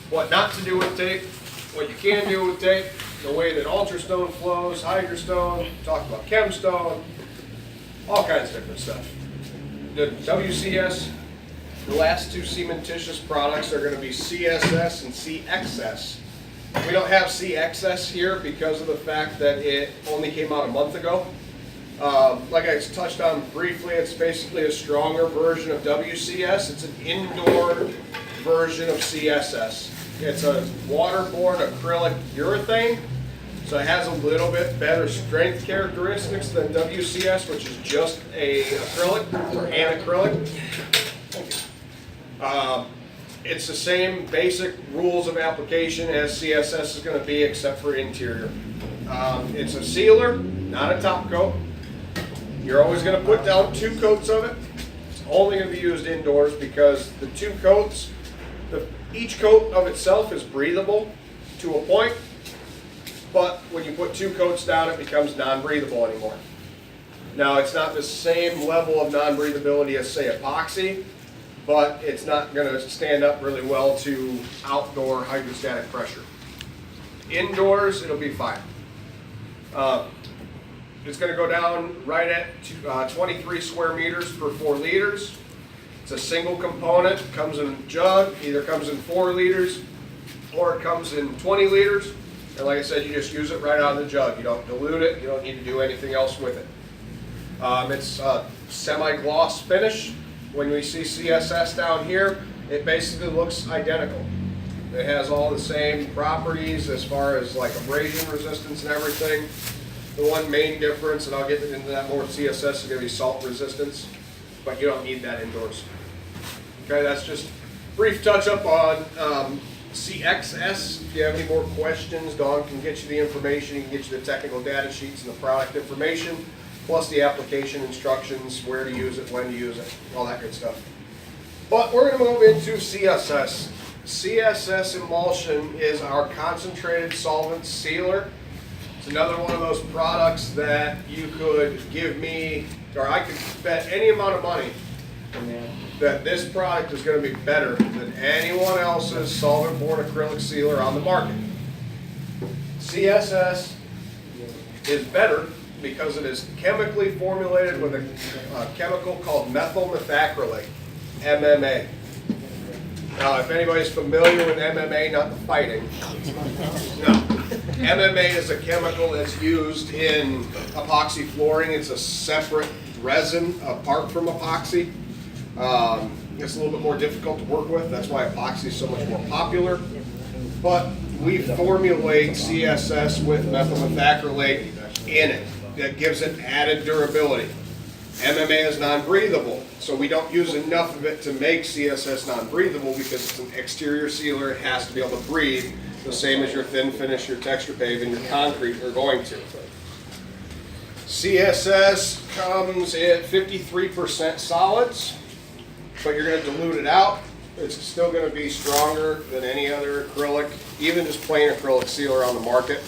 what not to do with tape, what you can do with tape, the way that ultrastone flows, hydrostone, talk about chemstone, all kinds of different stuff. The WCS, the last two cementitious products are going to be CSS and CXS. We don't have CXS here because of the fact that it only came out a month ago. Like I touched on briefly, it's basically a stronger version of WCS. It's an indoor version of CSS. It's a waterborne acrylic urethane, so it has a little bit better strength characteristics than WCS, which is just a acrylic or an acrylic. Thank you. It's the same basic rules of application as CSS is going to be, except for interior. It's a sealer, not a top coat. You're always going to put down 2 coats of it. It's only going to be used indoors because the 2 coats, each coat of itself is breathable to a point, but when you put 2 coats down, it becomes non-breathable anymore. Now, it's not the same level of non-breathability as, say, epoxy, but it's not going to stand up really well to outdoor hydrostatic pressure. Indoors, it'll be fine. It's going to go down right at 23 square meters per 4 liters. It's a single component, comes in a jug, either comes in 4 liters or it comes in 20 liters. And like I said, you just use it right out of the jug. You don't dilute it, you don't need to do anything else with it. It's a semi-gloss finish. When we see CSS down here, it basically looks identical. It has all the same properties as far as like abrasion resistance and everything. The one main difference, and I'll get into that more with CSS, is going to be salt resistance, but you don't need that indoors. Okay, that's just a brief touch up on CXS. If you have any more questions, Dawn can get you the information. He can get you the technical data sheets and the product information, plus the application instructions, where to use it, when to use it, all that good stuff. But we're going to move into CSS. CSS emulsion is our concentrated solvent sealer. It's another one of those products that you could give me, or I could bet any amount of money that this product is going to be better than anyone else's solvent-borne acrylic sealer on the market. CSS is better because it is chemically formulated with a chemical called methyl methacrylate, MMA. Now, if anybody's familiar with MMA, not the fighting, no. MMA is a chemical that's used in epoxy flooring. It's a separate resin apart from epoxy. It's a little bit more difficult to work with. That's why epoxy is so much more popular. But we formulate CSS with methyl methacrylate in it. That gives it added durability. MMA is non-breathable, so we don't use enough of it to make CSS non-breathable because it's an exterior sealer. It has to be able to breathe, the same as your thin finish, your texture pave, and your concrete are going to. CSS comes at 53% solids, but you're going to dilute it out. It's still going to be stronger than any other acrylic, even just plain acrylic sealer on the market.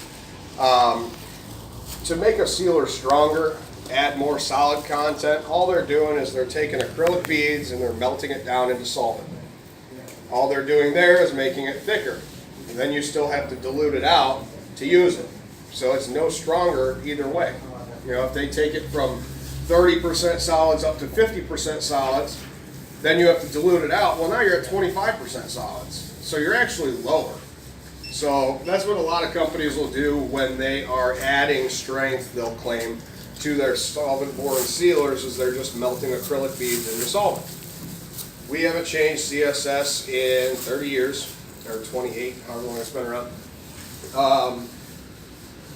To make a sealer stronger, add more solid content, all they're doing is they're taking acrylic beads and they're melting it down into solvent. All they're doing there is making it thicker. And then you still have to dilute it out to use it. So it's no stronger either way. You know, if they take it from 30% solids up to 50% solids, then you have to dilute it out. Well, now you're at 25% solids. So you're actually lower. So that's what a lot of companies will do when they are adding strength, they'll claim, to their solvent-borne sealers, is they're just melting acrylic beads into solvent. We haven't changed CSS in 30 years, or 28, however long it's been around,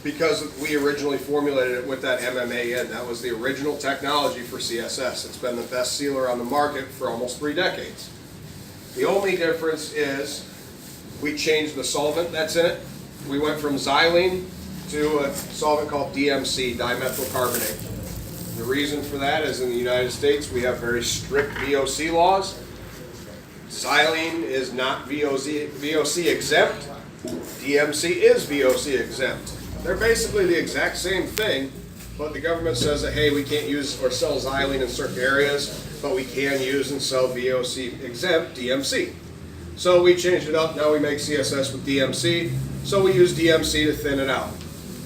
because we originally formulated it with that MMA in. That was the original technology for CSS. It's been the best sealer on the market for almost 3 decades. The only difference is we changed the solvent that's in it. We went from xylene to a solvent called DMC, dimethyl carbonate. The reason for that is in the United States we have very strict VOC laws. Xylene is not VOC exempt. DMC is VOC exempt. They're basically the exact same thing, but the government says that, hey, we can't use or sell xylene in certain areas, but we can use and sell VOC exempt DMC. So we changed it up. Now we make CSS with DMC. So we use DMC to thin it out.